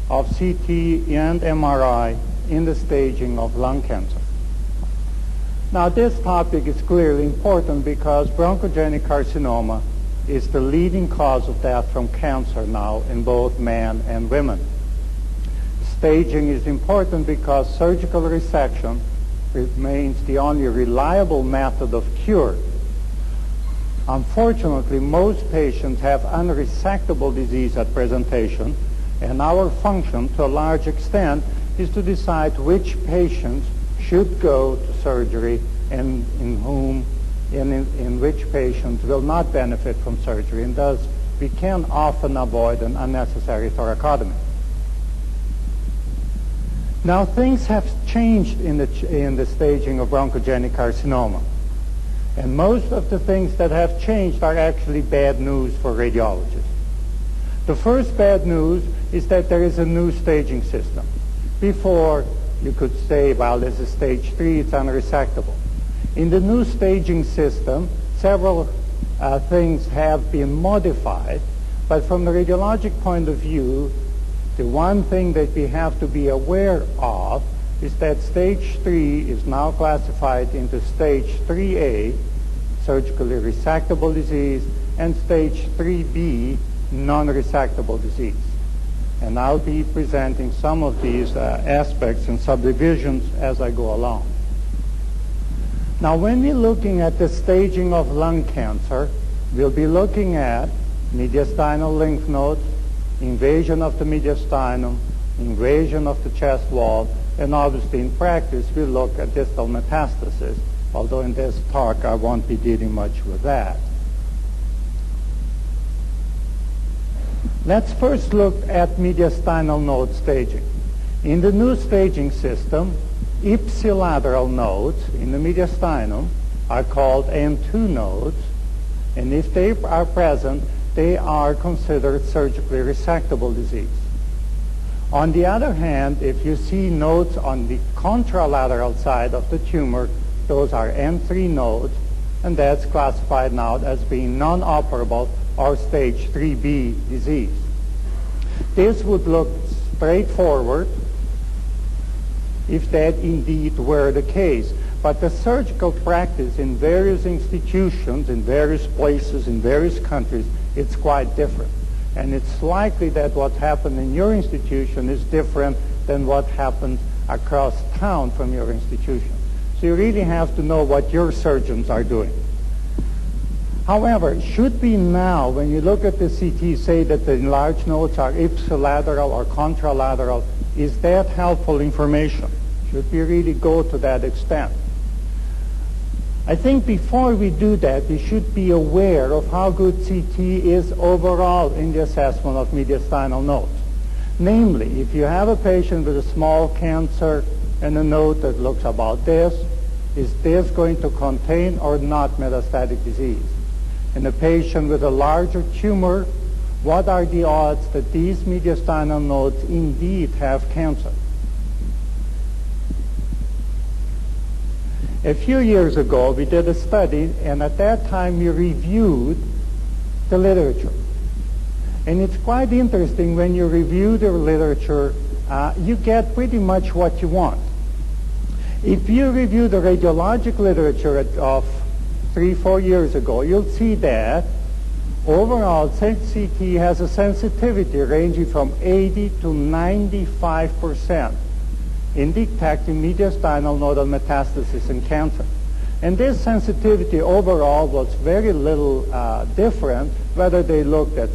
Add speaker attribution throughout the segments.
Speaker 1: of CT and MRI in the staging of lung cancer. Now, this topic is clearly important because bronchogenic carcinoma is the leading cause of death from cancer now in both men and women. Staging is important because surgical resection remains the only reliable method of cure. Unfortunately, most patients have unresectable disease at presentation, and our function, to a large extent, is to decide which patients should go to surgery and in which patients will not benefit from surgery, and thus we can often avoid an unnecessary thoracotomy. Now, things have changed in the staging of bronchogenic carcinoma. And most of the things that have changed are actually bad news for radiologists. The first bad news is that there is a new staging system. Before, you could say, well, this is stage 3, it's unresectable. In the new staging system, several things have been modified, but from the radiologic point of view, the one thing that we have to be aware of is that stage 3 is now classified into stage 3A, surgically resectable disease, and stage 3B, non-resectable disease. And I'll be presenting some of these aspects and subdivisions as I go along. Now, when we're looking at the staging of lung cancer, we'll be looking at mediastinal lymph nodes, invasion of the mediastinum, invasion of the chest wall, and obviously in practice we look at distal metastasis, although in this talk I won't be dealing much with that. Let's first look at mediastinal node staging. In the new staging system, ipsilateral nodes in the mediastinum are called M2 nodes, and if they are present, they are considered surgically resectable disease. On the other hand, if you see nodes on the contralateral side of the tumor, those are M3 nodes, and that's classified now as being non-operable or stage 3B disease. This would look straightforward if that indeed were the case. But the surgical practice in various institutions, in various places, in various countries, it's quite different. And it's likely that what happened in your institution is different than what happens across town from your institution. So you really have to know what your surgeons are doing. However, should we now, when you look at the CT, say that the enlarged nodes are ipsilateral or contralateral, is that helpful information? Should we really go to that extent? I think before we do that, we should be aware of how good CT is overall in the assessment of mediastinal nodes. Namely, if you have a patient with a small cancer and a node that looks about this, is this going to contain or not metastatic disease? In a patient with a larger tumor, what are the odds that these mediastinal nodes indeed have cancer? A few years ago, we did a study, and at that time we reviewed the literature. And it's quite interesting when you review the literature, you get pretty much what you want. If you review the radiologic literature of 3-4 years ago, you'll see that overall CT has a sensitivity ranging from 80 to 95% in detecting mediastinal nodal metastasis in cancer. And this sensitivity overall was very little different whether they looked at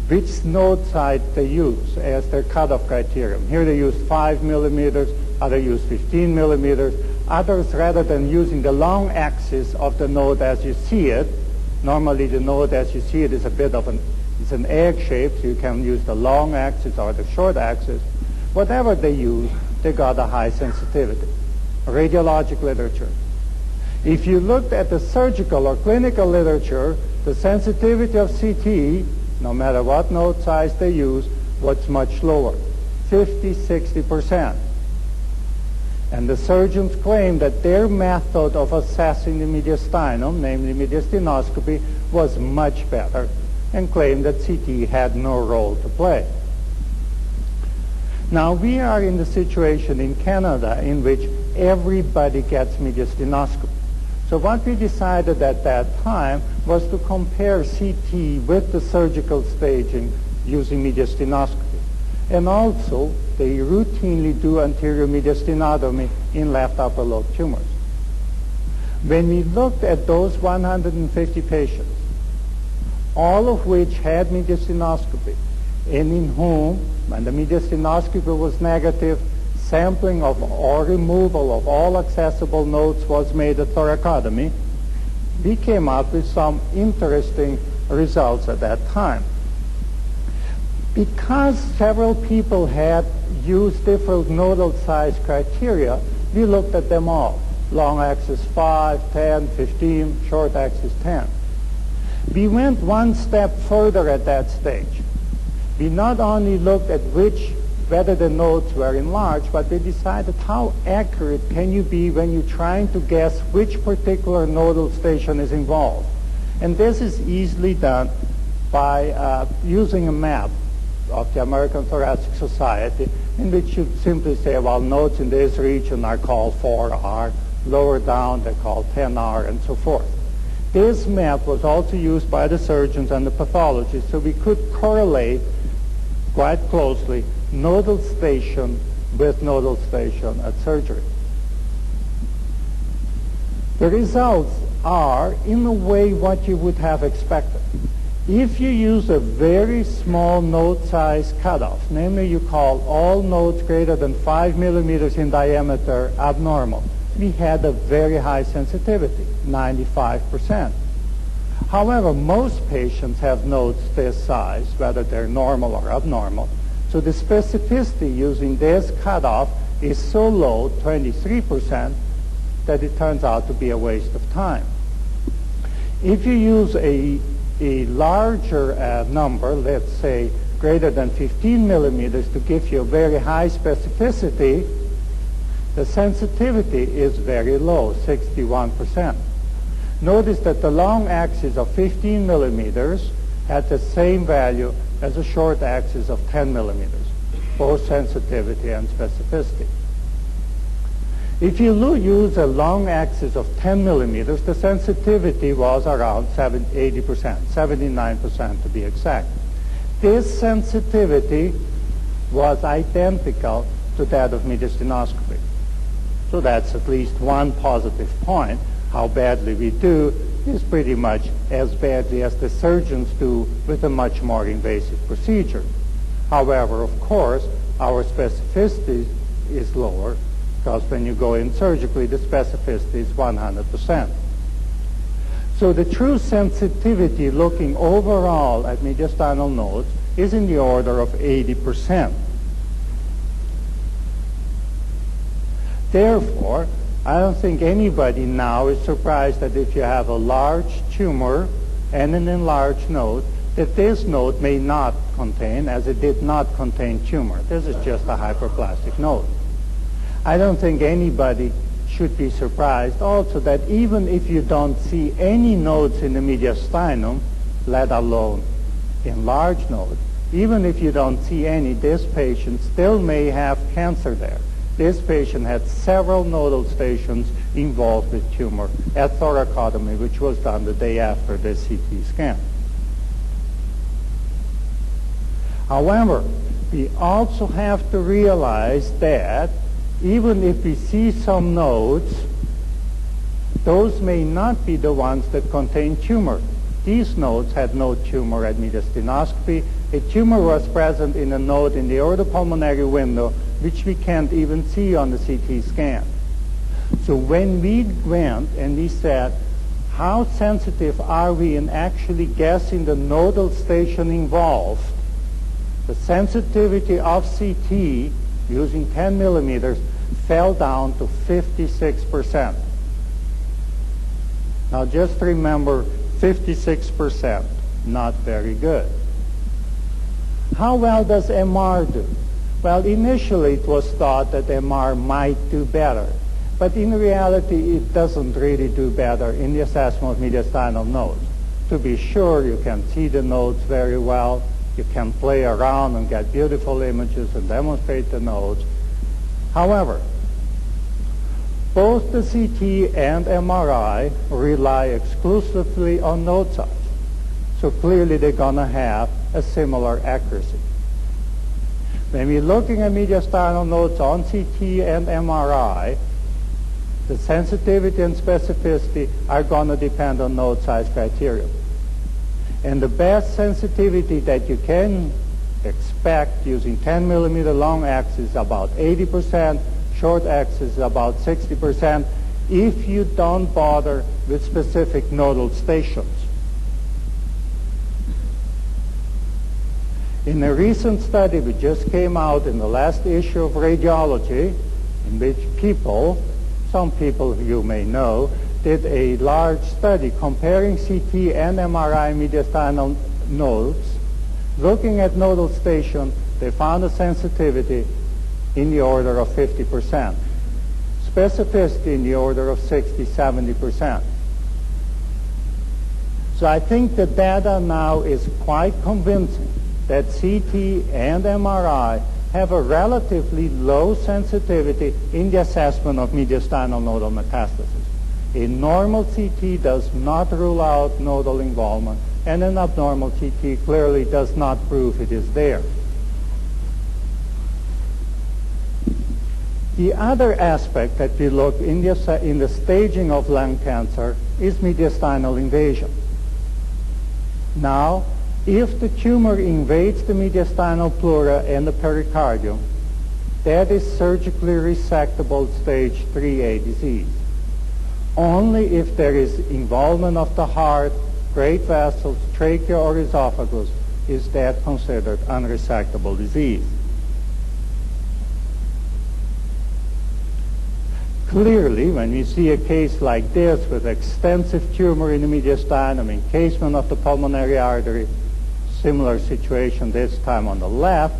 Speaker 1: which node site they use as their cutoff criterion. Here they use 5 millimeters, others use 15 millimeters. Others, rather than using the long axis of the node as you see it, normally the node as you see it is a bit of it's an egg shape, so you can use the long axis or the short axis. Whatever they use, they got a high sensitivity. Radiologic literature. If you looked at the surgical or clinical literature, the sensitivity of CT, no matter what node size they use, was much lower, 50-60%. And the surgeons claim that their method of assessing the mediastinum, namely mediastinoscopy, was much better and claimed that CT had no role to play. Now, we are in the situation in Canada in which everybody gets mediastinoscopy. So what we decided at that time was to compare CT with the surgical staging using mediastinoscopy. And also, they routinely do anterior mediastinotomy in left upper lobe tumors. When we looked at those 150 patients, all of which had mediastinoscopy, and in whom, when the mediastinoscopy was negative, sampling of or removal of all accessible nodes was made at thoracotomy, we came up with some interesting results at that time. Because several people had used different nodal size criteria, we looked at them all. Long axis 5, 10, 15, short axis 10. We went one step further at that stage. We not only looked at whether the nodes were enlarged, but we decided how accurate can you be when you're trying to guess which particular nodal station is involved. And this is easily done by using a map of the American Thoracic Society, in which you simply say, well, nodes in this region are called 4R, lower down they're called 10R, and so forth. This map was also used by the surgeons and the pathologists, so we could correlate quite closely nodal station with nodal station at surgery. The results are, in a way, what you would have expected. If you use a very small node size cutoff, namely you call all nodes greater than 5 millimeters in diameter abnormal, we had a very high sensitivity, 95%. However, most patients have nodes this size, whether they're normal or abnormal, so the specificity using this cutoff is so low, 23%, that it turns out to be a waste of time. If you use a larger number, let's say greater than 15 millimeters, to give you a very high specificity, the sensitivity is very low, 61%. Notice that the long axis of 15 millimeters had the same value as a short axis of 10 millimeters, both sensitivity and specificity. If you use a long axis of 10 millimeters, the sensitivity was around 80%, 79% to be exact. This sensitivity was identical to that of mediastinoscopy. So that's at least one positive point. How badly we do is pretty much as badly as the surgeons do with a much more invasive procedure. However, of course, our specificity is lower, because when you go in surgically, the specificity is 100%. So the true sensitivity looking overall at mediastinal nodes is in the order of 80%. Therefore, I don't think anybody now is surprised that if you have a large tumor and an enlarged node, that this node may not contain, as it did not contain tumor. This is just a hyperplastic node. I don't think anybody should be surprised also that even if you don't see any nodes in the mediastinum, let alone enlarged nodes, even if you don't see any, this patient still may have cancer there. This patient had several nodal stations involved with tumor at thoracotomy, which was done the day after the CT scan. However, we also have to realize that even if we see some nodes, those may not be the ones that contain tumor. These nodes had no tumor at mediastinoscopy. A tumor was present in a node in the aortopulmonary window, which we can't even see on the CT scan. So when we went and we said, how sensitive are we in actually guessing the nodal station involved, the sensitivity of CT using 10 millimeters fell down to 56%. Now just remember, 56%, not very good. How well does MR do? Well, initially it was thought that MR might do better, but in reality it doesn't really do better in the assessment of mediastinal nodes. To be sure, you can see the nodes very well. You can play around and get beautiful images and demonstrate the nodes. However, both the CT and MRI rely exclusively on node size. So clearly they're going to have a similar accuracy. When we're looking at mediastinal nodes on CT and MRI, the sensitivity and specificity are going to depend on node size criteria. And the best sensitivity that you can expect using 10 millimeter long axis is about 80%, short axis is about 60%, if you don't bother with specific nodal stations. In a recent study which just came out in the last issue of Radiology, in which some people you may know, did a large study comparing CT and MRI mediastinal nodes. Looking at nodal station, they found a sensitivity in the order of 50%, specificity in the order of 60–70%. So I think the data now is quite convincing that CT and MRI have a relatively low sensitivity in the assessment of mediastinal nodal metastasis. A normal CT does not rule out nodal involvement, and an abnormal CT clearly does not prove it is there. The other aspect that we look in the staging of lung cancer is mediastinal invasion. Now, if the tumor invades the mediastinal pleura and the pericardium, that is surgically resectable stage 3A disease. Only if there is involvement of the heart, great vessels, trachea, or esophagus is that considered unresectable disease. Clearly, when we see a case like this with extensive tumor in the mediastinum, encasement of the pulmonary artery, similar situation this time on the left,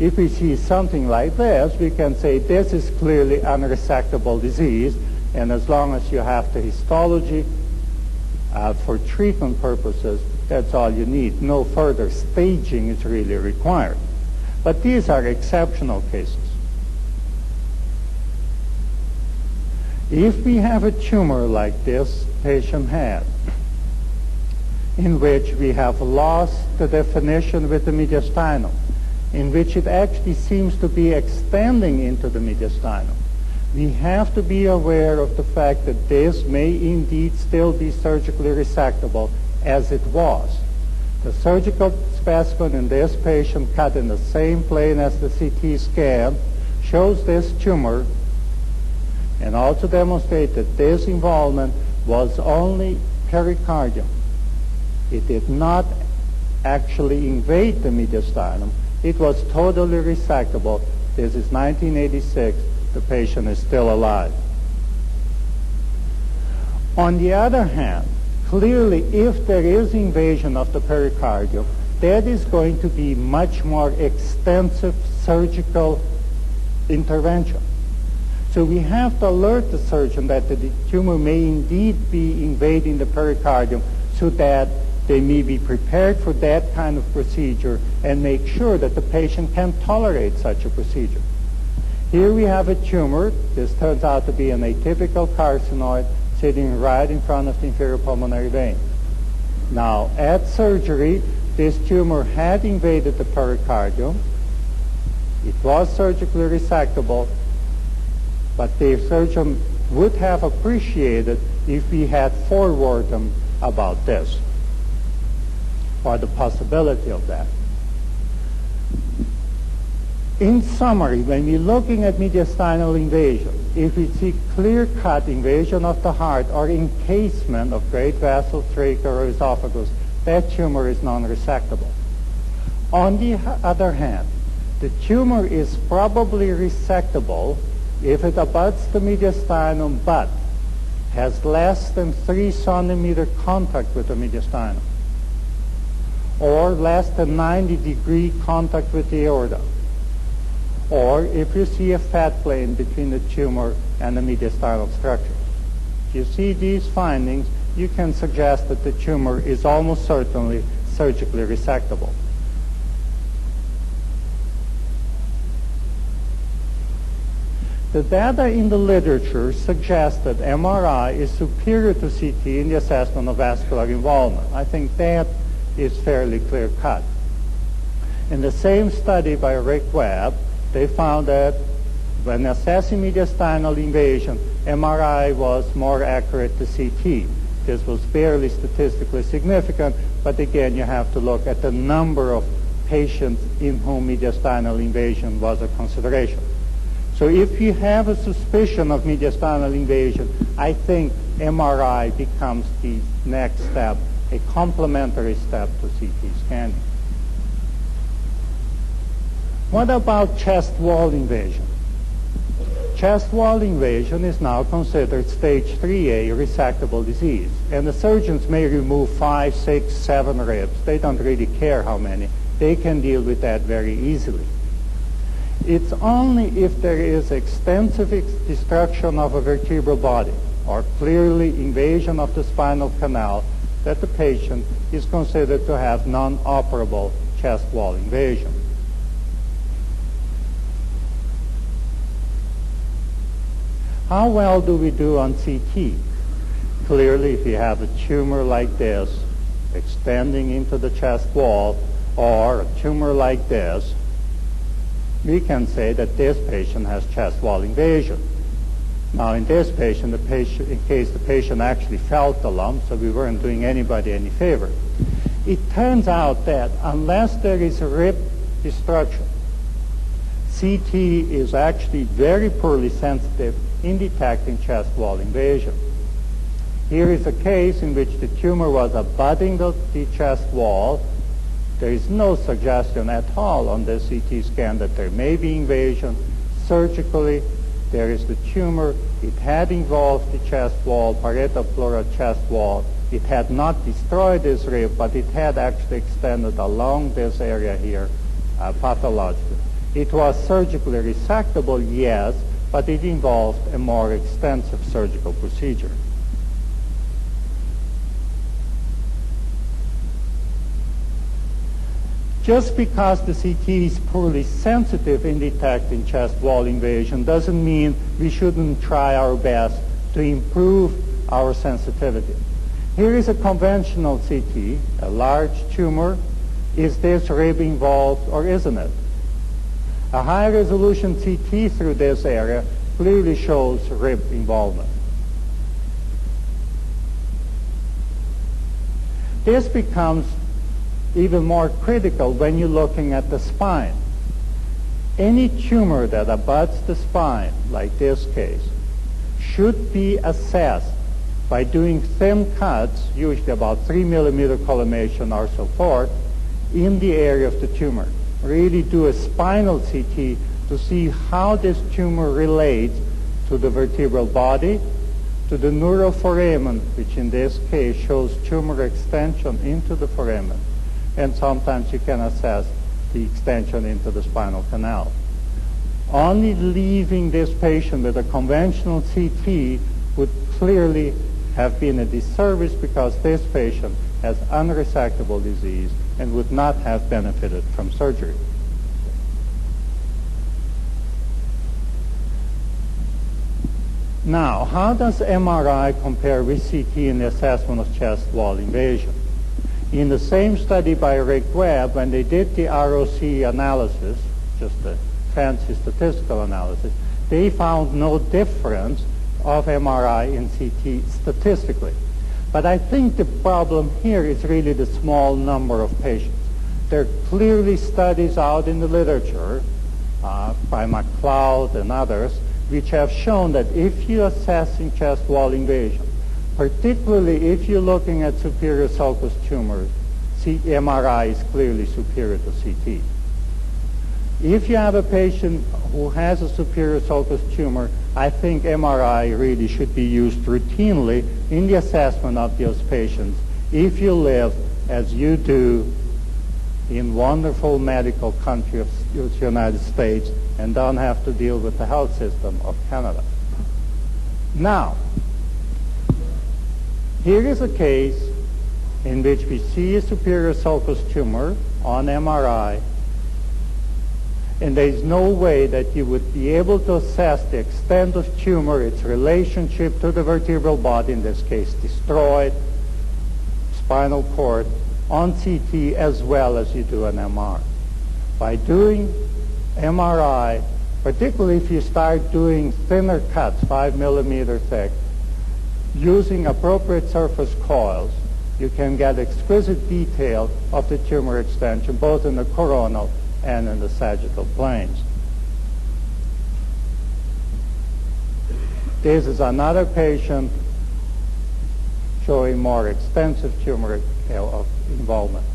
Speaker 1: if we see something like this, we can say this is clearly unresectable disease, and as long as you have the histology for treatment purposes, that's all you need. No further staging is really required. But these are exceptional cases. If we have a tumor like this patient had, in which we have lost the definition with the mediastinum, in which it actually seems to be extending into the mediastinum, we have to be aware of the fact that this may indeed still be surgically resectable as it was. The surgical specimen in this patient cut in the same plane as the CT scan shows this tumor, and also demonstrate that this involvement was only pericardium. It did not actually invade the mediastinum. It was totally resectable. This is 1986. The patient is still alive. On the other hand, clearly if there is invasion of the pericardium, that is going to be much more extensive surgical intervention. So we have to alert the surgeon that the tumor may indeed be invading the pericardium so that they may be prepared for that kind of procedure and make sure that the patient can tolerate such a procedure. Here we have a tumor. This turns out to be an atypical carcinoid sitting right in front of the inferior pulmonary vein. Now, at surgery, this tumor had invaded the pericardium. It was surgically resectable, but the surgeon would have appreciated if we had forewarned them about this, or the possibility of that. In summary, when we're looking at mediastinal invasion, if we see clear-cut invasion of the heart or encasement of great vessels, trachea, or esophagus, that tumor is non-resectable. On the other hand, the tumor is probably resectable if it abuts the mediastinum but has less than 3 centimeter contact with the mediastinum, or less than 90-degree contact with the aorta, or if you see a fat plane between the tumor and the mediastinal structure. If you see these findings, you can suggest that the tumor is almost certainly surgically resectable. The data in the literature suggests that MRI is superior to CT in the assessment of vascular involvement. I think that is fairly clear-cut. In the same study by Rick Webb, they found that when assessing mediastinal invasion, MRI was more accurate to CT. This was barely statistically significant, but again, you have to look at the number of patients in whom mediastinal invasion was a consideration. So if you have a suspicion of mediastinal invasion, I think MRI becomes the next step, a complementary step to CT scanning. What about chest wall invasion? Chest wall invasion is now considered stage 3A resectable disease, and the surgeons may remove 5, 6, 7 ribs. They don't really care how many. They can deal with that very easily. It's only if there is extensive destruction of a vertebral body or clearly invasion of the spinal canal that the patient is considered to have non-operable chest wall invasion. How well do we do on CT? Clearly, if you have a tumor like this extending into the chest wall or a tumor like this, we can say that this patient has chest wall invasion. Now, in this patient, in case the patient actually felt the lump, so we weren't doing anybody any favor. It turns out that unless there is a rib destruction, CT is actually very poorly sensitive in detecting chest wall invasion. Here is a case in which the tumor was abutting the chest wall. There is no suggestion at all on the CT scan that there may be invasion. Surgically, there is the tumor. It had involved the chest wall, parietal pleural chest wall. It had not destroyed this rib, but it had actually extended along this area here pathologically. It was surgically resectable, yes, but it involved a more extensive surgical procedure. Just because the CT is poorly sensitive in detecting chest wall invasion doesn't mean we shouldn't try our best to improve our sensitivity. Here is a conventional CT, a large tumor. Is this rib involved or isn't it? A high-resolution CT through this area clearly shows rib involvement. This becomes even more critical when you're looking at the spine. Any tumor that abuts the spine, like this case, should be assessed by doing thin cuts, usually about 3 millimeter collimation or so forth, in the area of the tumor. Really do a spinal CT to see how this tumor relates to the vertebral body, to the neuroforamen, which in this case shows tumor extension into the foramen, and sometimes you can assess the extension into the spinal canal. Only leaving this patient with a conventional CT would clearly have been a disservice because this patient has unresectable disease and would not have benefited from surgery. Now, how does MRI compare with CT in the assessment of chest wall invasion? In the same study by Rick Webb, when they did the ROC analysis, just a fancy statistical analysis, they found no difference of MRI in CT statistically. But I think the problem here is really the small number of patients. There are clearly studies out in the literature by McLeod and others which have shown that if you're assessing chest wall invasion, particularly if you're looking at superior sulcus tumors, MRI is clearly superior to CT. If you have a patient who has a superior sulcus tumor, I think MRI really should be used routinely in the assessment of those patients if you live as you do in wonderful medical country of the United States and don't have to deal with the health system of Canada. Now, Here is a case in which we see a superior sulcus tumor on MRI, and there is no way that you would be able to assess the extent of tumor, its relationship to the vertebral body, in this case destroyed, spinal cord, on CT as well as you do an MR. By doing MRI, particularly if you start doing thinner cuts, 5 millimeter thick, using appropriate surface coils, you can get exquisite detail of the tumor extension, both in the coronal and in the sagittal planes. This is another patient showing more extensive tumor involvement.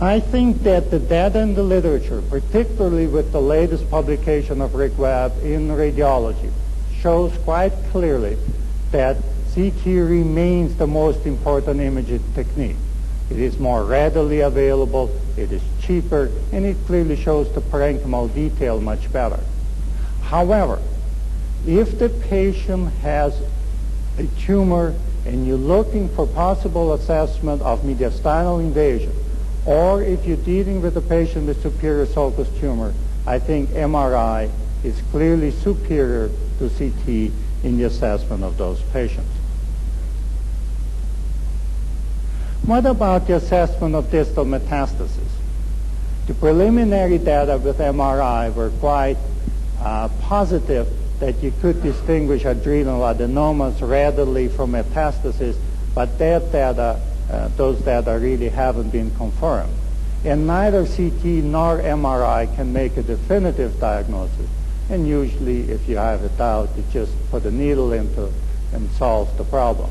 Speaker 1: I think that the data in the literature, particularly with the latest publication of Rick Webb in radiology, shows quite clearly that CT remains the most important imaging technique. It is more readily available, it is cheaper, and it clearly shows the parenchymal detail much better. However, if the patient has a tumor and you're looking for possible assessment of mediastinal invasion, or if you're dealing with a patient with superior sulcus tumor, I think MRI is clearly superior to CT in the assessment of those patients. What about the assessment of distal metastasis? The preliminary data with MRI were quite positive that you could distinguish adrenal adenomas readily from metastasis, but that data, those data really haven't been confirmed. And neither CT nor MRI can make a definitive diagnosis. And usually, if you have a doubt, you just put a needle into and solve the problem.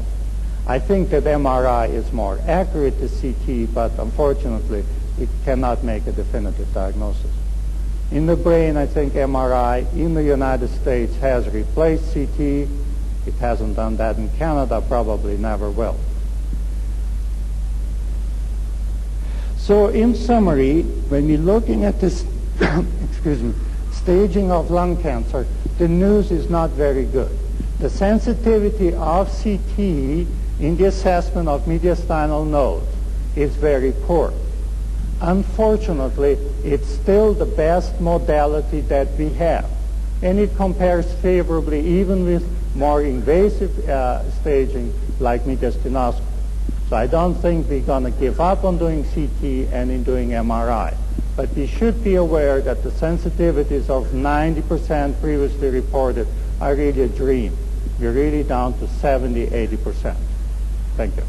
Speaker 1: I think that MRI is more accurate to CT, but unfortunately, it cannot make a definitive diagnosis. In the brain, I think MRI in the United States has replaced CT. It hasn't done that in Canada, probably never will. So in summary, when we're looking at this excuse me, staging of lung cancer, the news is not very good. The sensitivity of CT in the assessment of mediastinal nodes is very poor. Unfortunately, it's still the best modality that we have, and it compares favorably even with more invasive staging like mediastinoscopy. So I don't think we're going to give up on doing CT and in doing MRI. But we should be aware that the sensitivities of 90% previously reported are really a dream. We're really down to 70, 80%. Thank you.